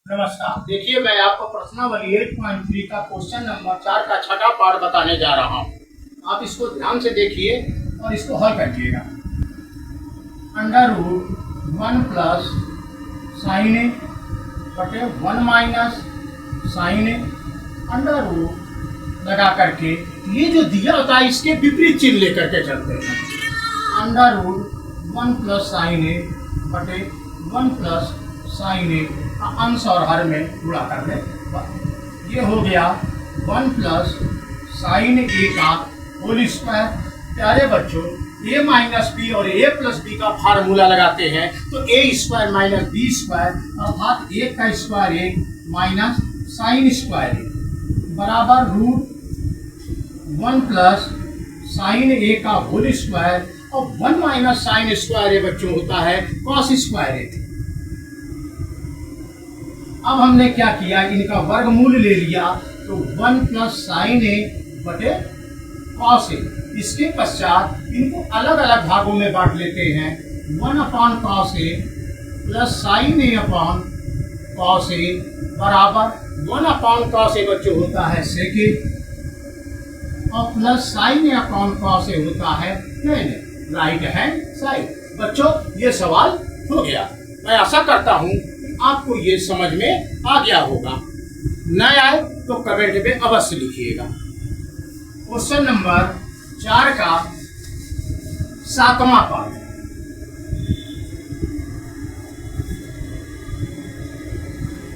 नमस्कार। देखिए, मैं आपको प्रश्नावली 8.3 का क्वेश्चन नंबर 4 का छठा पार्ट बताने जा रहा हूँ। आप इसको ध्यान से देखिए और इसको हल करिएगा। अंडर रूट 1 प्लस साइन ए बटे 1 minus sign A under root लगा करके ये जो दिया होता है इसके विपरीत चिन्ह लेकर के चलते हैं। अंडर रूट 1 प्लस साइन ए बटे 1 प्लस साइन ए का अंश और हर में गुणा कर दे। ये हो गया 1 प्लस साइन ए का होल स्क्वायर। प्यारे बच्चों, ए माइनस बी और ए प्लस बी का फार्मूला लगाते हैं तो ए स्क्वायर माइनस बी स्क्वायर अर्थात ए का स्क्वायर ए माइनस साइन स्क्वायर ए बराबर रूट 1 प्लस साइन ए का होल स्क्वायर और 1 माइनस साइन स्क्वायर ए बच्चों होता है कॉस स्क्वायर ए। अब हमने क्या किया, इनका वर्गमूल ले लिया तो 1 प्लस साइन ए बटे कॉस ए। इसके पश्चात इनको अलग अलग भागों में बांट लेते हैं। 1 upon cos A plus sign A upon cos A बराबर 1 अपॉन कॉस ए बच्चों होता है सेकेंड और plus sign A upon cos A होता है राइट हैंड साइड। बच्चों, ये सवाल हो गया। मैं आशा करता हूँ आपको ये समझ में आ गया होगा। न आए तो कमेंट में अवश्य लिखिएगा। क्वेश्चन नंबर 4 का 7वां पार्ट।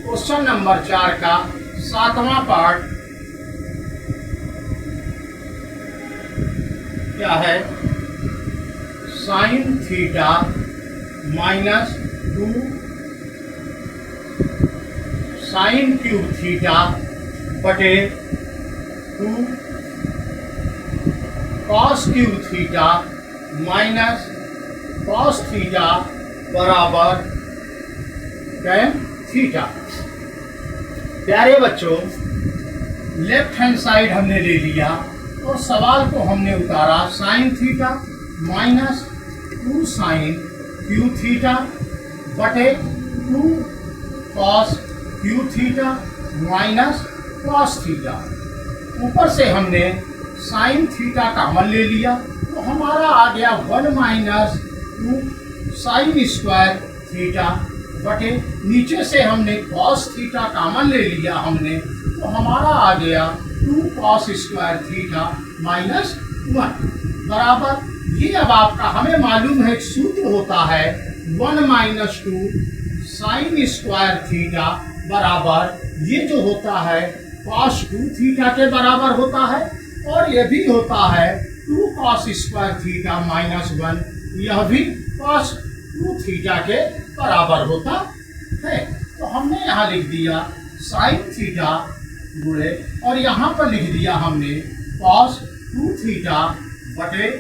क्वेश्चन नंबर 4 का 7वां पार्ट क्या है? Sine theta minus 2 sine cube theta बटे 2 cos cube theta minus cos theta बराबर tan थीटा। प्यारे बच्चों, लेफ्ट हैंड साइड हमने ले लिया और सवाल को हमने उतारा sine theta minus 2 sine cube theta बटे 2 cos Q theta minus cos theta. ऊपर से हमने साइन थीटा कॉमन ले लिया तो हमारा आ गया 1 माइनस 2 साइन स्क्वायर थीटा बटे नीचे से हमने कॉस थीटा कॉमन ले लिया हमने तो हमारा आ गया 2 कॉस स्क्वायर थीटा माइनस 1 बराबर। ये अब आपका हमें मालूम है सूत्र होता है 1 माइनस 2 साइन स्क्वायर थीटा बराबर ये जो होता है cos 2 थीटा के बराबर होता है और यह भी होता है 2 cos स्क्वायर थीटा माइनस 1, यह भी cos 2 थीटा के बराबर होता है। तो हमने यहाँ लिख दिया साइन थीटा गुणे और यहाँ पर लिख दिया हमने cos 2 थीटा बटे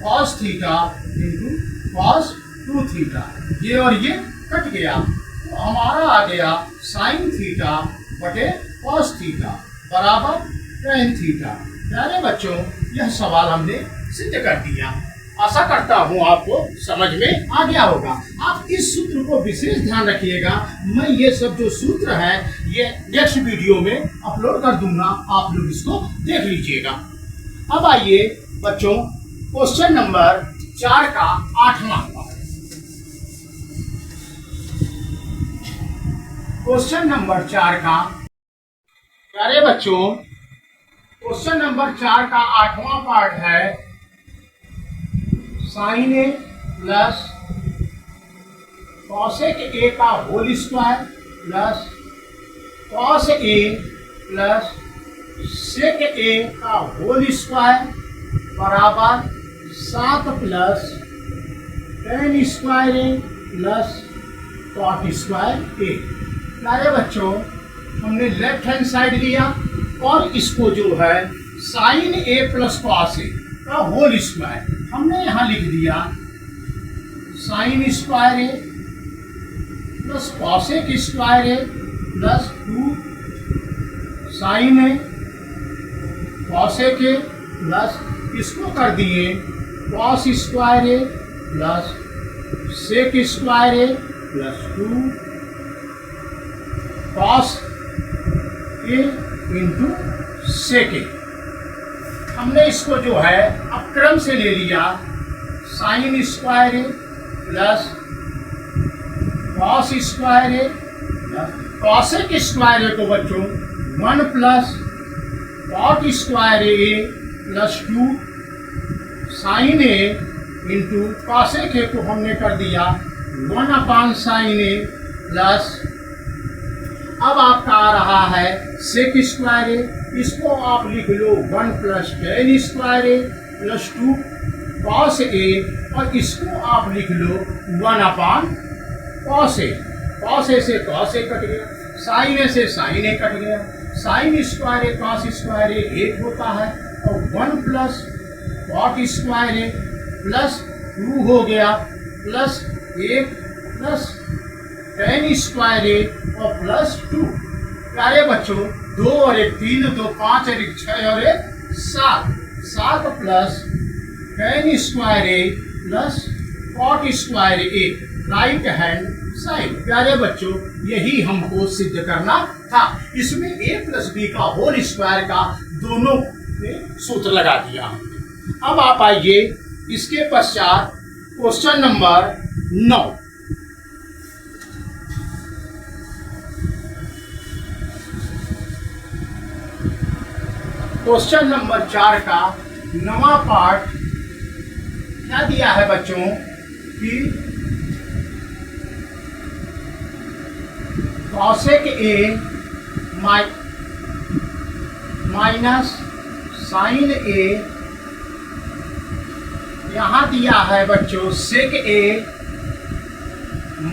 cos theta into cos 2 theta. ये और ये कट गया तो हमारा आ गया साइन थीटा बटे कॉस थीटा बराबर tan थीटा। प्यारे बच्चों, यह सवाल हमने सिद्ध कर दिया। आशा करता हूँ आपको समझ में आ गया होगा। आप इस सूत्र को विशेष ध्यान रखिएगा। मैं ये सब जो सूत्र है ये नेक्स्ट वीडियो में अपलोड कर दूंगा, आप लोग इसको देख लीजिएगा। अब आइए बच्चों, क्वेश्चन नंबर 4 का 8वां पार्ट। क्वेश्चन नंबर 4 का, प्यारे बच्चों, क्वेश्चन नंबर 4 का 8वां पार्ट है sine A plus cosec A का whole square plus cos A plus sec A का होल स्क्वायर बराबर 7 plus tan square A plus cot square A. प्यारे बच्चों, हमने लेफ्ट हैंड साइड लिया और इसको जो है sine A plus cos A का होल स्क्वायर हमने यहाँ लिख दिया sine square A plus cosec square A plus 2 sine A cosec A plus इसको कर दिए cos square A plus sec square A plus 2 cos A into sec A. हमने इसको जो है अब क्रम से ले लिया, sine square A plus cos square A plus cosec square A को बच्चों 1 plus cot square A plus 2 sine A into cosec A को हमने कर दिया 1 अपान साइन ए प्लस, अब आपका आ रहा है सेक स्क्वायर ए, इसको आप लिख लो 1 plus ten square A plus 2 cos ए, और इसको आप लिख लो 1 अपान कॉस ए। कॉस ए से कॉस ए कट गया, साइन ए से साइन ए कट गया, साइन स्क्वायर ए कॉस स्क्वायर ए 1 होता है, और 1 plus cot square A plus 2 हो गया प्लस 1 प्लस टेन स्क्वायर ए और प्लस 2। प्यारे बच्चों 2 और 1 3, 2 5 और 1 6 और 1 7, 7 plus ten square A plus cot square A right hand side. प्यारे बच्चों यही हमको सिद्ध करना था। इसमें a प्लस बी का होल स्क्वायर का दोनों में सूत्र लगा दिया हमने। अब आप आइए इसके पश्चात क्वेश्चन नंबर 9। क्वेश्चन नंबर 4 का 9वां पार्ट क्या दिया है बच्चों कि कॉसेक ए माइनस साइन ए, यहाँ दिया है बच्चों सेक ए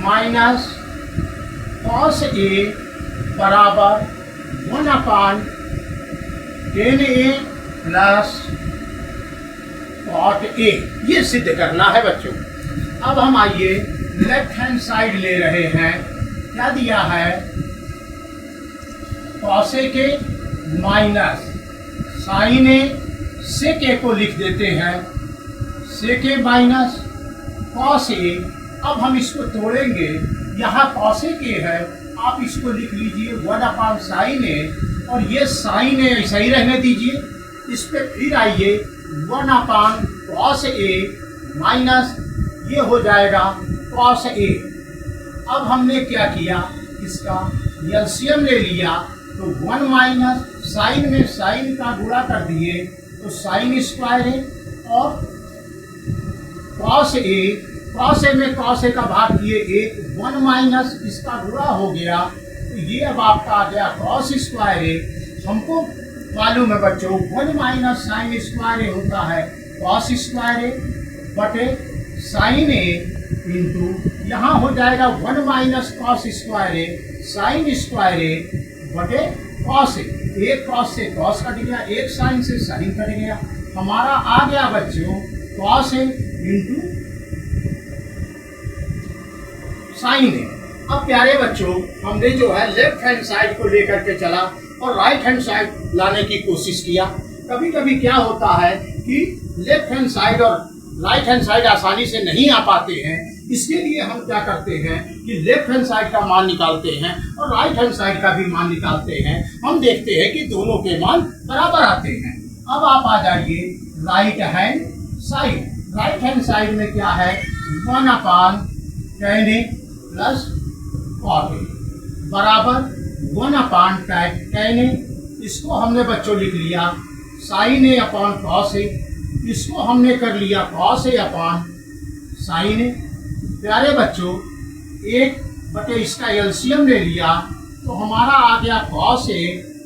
माइनस कॉस ए बराबर 1 upon tan A plus cot A, ये सिद्ध करना है बच्चों। अब हम आइए लेफ्ट हैंड साइड ले रहे हैं, क्या दिया है कॉसेक ए माइनस साइन ए, सेक ए को लिख देते हैं सेक ए माइनस कॉस ए। अब हम इसको तोड़ेंगे, यहाँ कॉसेक ए है, आप इसको लिख लीजिए 1 अपान साइन ए, और ये साइन ए ऐसा ही रहने दीजिए। इस पे फिर आइए 1 अपान कॉस ए माइनस ये हो जाएगा कॉस ए। अब हमने क्या किया, इसका एलसीएम ले लिया, तो 1 माइनस साइन में साइन का गुणा कर दिए तो साइन स्क्वायर ए, और कॉस ए में कॉस ए का भाग किए 1 माइनस इसका गुणा हो गया, तो ये अब आपका आ गया कॉस स्क्वायर ए। हमको मालूम है बच्चों 1 माइनस साइन स्क्वायर ए होता है कॉस स्क्वायर ए बटे साइन ए इंटू यहाँ हो जाएगा 1 माइनस कॉस स्क्वायर ए साइन स्क्वायर ए बटे कॉस ए। एक कॉस से कॉस कट गया, एक साइन से साइन कट गया, हमारा आ गया बच्चों कॉस ए इंटू साइन ए। अब प्यारे बच्चों हमने जो है लेफ्ट हैंड साइड को लेकर के चला और राइट हैंड साइड लाने की कोशिश किया। कभी कभी क्या होता है कि लेफ्ट हैंड साइड और राइट हैंड साइड आसानी से नहीं आ पाते हैं, इसके लिए हम क्या करते हैं कि लेफ्ट हैंड साइड का मान निकालते हैं और राइट हैंड साइड का भी मान निकालते हैं। हम देखते हैं कि दोनों के मान बराबर आते हैं। अब आप आ जाइए right hand side. Right hand side में क्या है 1 upon tan A plus cot A बराबर 1 अपान टेन ए, इसको हमने बच्चों लिख लिया sign A upon cos A, इसको हमने कर लिया कॉस ए अपान साइन ए। प्यारे बच्चों 1 बटे इसका एलसीएम ले लिया तो हमारा आ गया cos A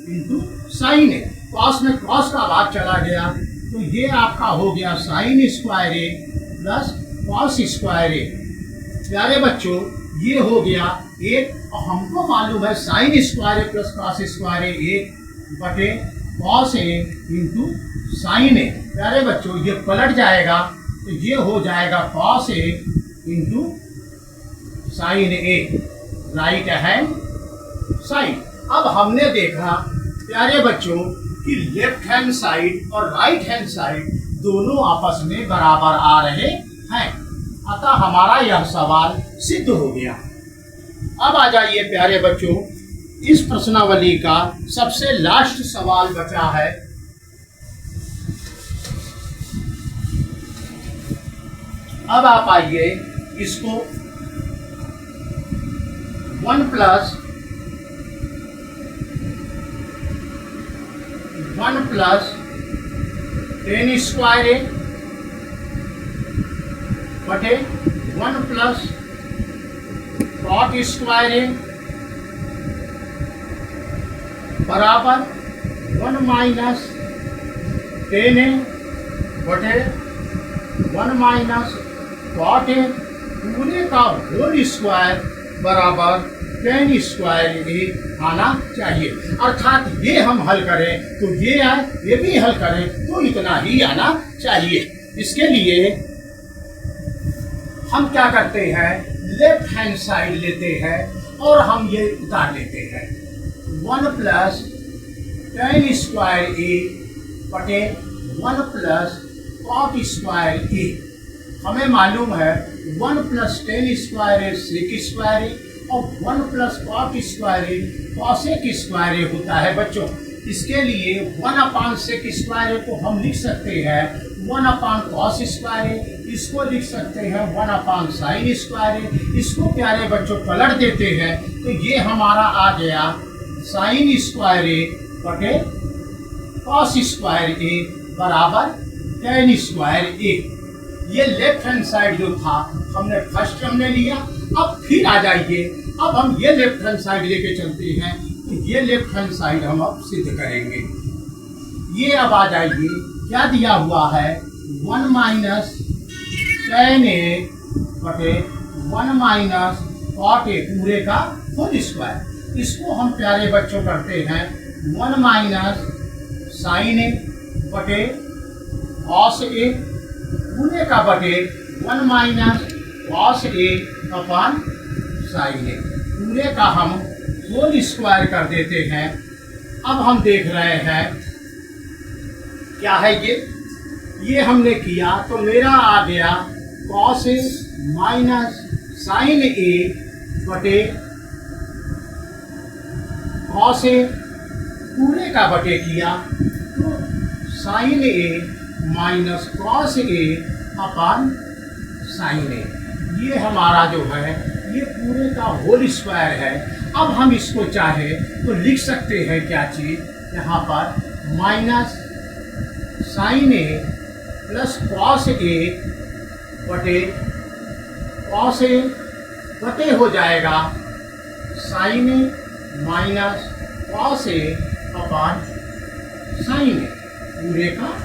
into sine A. Cos में कॉस का भाग चला गया तो ये आपका हो गया sign square A plus cos square A. प्यारे बच्चों ये हो गया 1, और हमको मालूम है sign square A plus cos square ए 1 बटे कॉस ए इंटू साइन ए। प्यारे बच्चों ये पलट जाएगा तो ये हो जाएगा cos A into sine A right hand side. अब हमने देखा प्यारे बच्चों कि लेफ्ट हैंड साइड और राइट हैंड साइड दोनों आपस में बराबर आ रहे हैं, अतः हमारा यह सवाल सिद्ध हो गया। अब आ जाइए प्यारे बच्चों इस प्रश्नावली का सबसे लास्ट सवाल बचा है। अब आप आइए इसको 1 प्लस 10 स्क्वायर ए बटे 1 प्लस कॉट स्क्वायर ए बराबर 1 माइनस 10 ए बटे 1 माइनस कॉट ए पूरे का होल स्क्वायर बराबर 10 स्क्वायर ए आना चाहिए। अर्थात ये हम हल करें तो ये आए, ये भी हल करें तो इतना ही आना चाहिए। इसके लिए हम क्या करते हैं, लेफ्ट हैंड साइड लेते हैं और हम ये उतार लेते हैं। 1 प्लस 10 स्क्वायर ए बटे 1 प्लस कॉट स्क्वायर ए। हमें मालूम है 1 प्लस 10 स्क्वायर ए सेक स्क्वायर ए और 1 प्लस कॉट स्क्वायर ए कॉसेक स्क्वायर ए होता है बच्चों। इसके लिए 1 अपान सेक स्क्वायर ए को हम लिख सकते हैं 1 अपान कॉस स्क्वायर ए, इसको लिख सकते हैं 1 अपान साइन स्क्वायर ए। इसको प्यारे बच्चों पलट देते हैं तो ये हमारा आ गया साइन स्क्वायर ए बटे कॉस स्क्वायर ए बराबर 10 स्क्वायर ए। ये लेफ्ट हैंड साइड जो था हमने फर्स्ट टर्म ने लिया। अब फिर आ जाइए, अब हम ये लेफ्ट हैंड साइड लेके चलते हैं तो ये लेफ्ट हैंड साइड हम अब सिद्ध करेंगे। ये अब आ जाइए, क्या दिया हुआ है 1 माइनस 10 ए बटे 1 माइनस कॉट ए पूरे का होल स्क्वायर। इसको हम प्यारे बच्चों करते हैं 1 माइनस साइन ए बटे कॉस ए पूरे का बटे 1 minus cos A upon sign ए पूरे का हम होल स्क्वायर कर देते हैं। अब हम देख रहे हैं क्या है ये हमने किया तो मेरा आ गया कॉस ए माइनस साइन ए बटे कॉस ए पूरे का बटे किया तो sign A minus cos A upon sign ए। ये हमारा जो है ये पूरे का होल स्क्वायर है। अब हम इसको चाहे तो लिख सकते हैं क्या चीज यहाँ पर minus sign A plus cos ए बटे कॉस ए बटे हो जाएगा sign A minus cos A upon sign ए पूरे का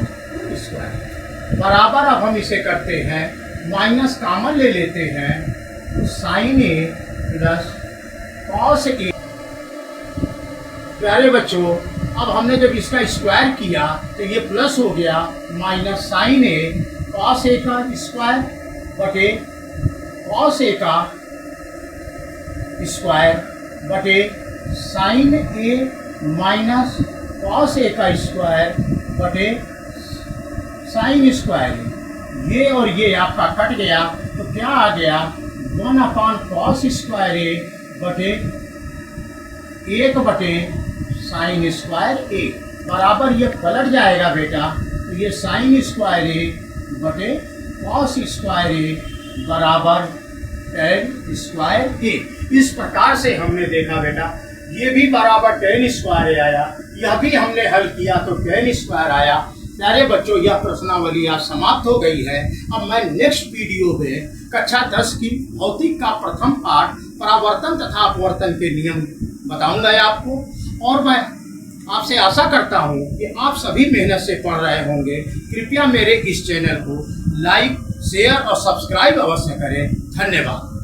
स्क्वायर बराबर। अब हम इसे करते हैं माइनस कामन ले लेते हैं तो साइन ए प्लस कॉस ए। प्यारे बच्चों अब हमने जब इसका स्क्वायर किया तो ये प्लस हो गया minus sign A cos A का स्क्वायर बटे कॉस ए का स्क्वायर बटे sign A minus cos A का स्क्वायर बटे साइन स्क्वायर। ये और ये आपका कट गया तो क्या आ गया 1 अपान कॉस स्क्वायर ए बटे 1 बटे साइन स्क्वायर ए बराबर। ये पलट जाएगा बेटा तो ये साइन स्क्वायर ए बटे कॉस स्क्वायर ए बराबर 10 स्क्वायर ए। इस प्रकार से हमने देखा बेटा ये भी बराबर 10 स्क्वायर ए आया, यह भी हमने हल किया तो 10 स्क्वायर आया। प्यारे बच्चों यह प्रश्नावली आज समाप्त हो गई है। अब मैं नेक्स्ट वीडियो में कक्षा 10 की भौतिक का प्रथम पाठ परावर्तन तथा अपवर्तन के नियम बताऊंगा आपको। और मैं आपसे आशा करता हूं कि आप सभी मेहनत से पढ़ रहे होंगे। कृपया मेरे इस चैनल को लाइक शेयर और सब्सक्राइब अवश्य करें। धन्यवाद।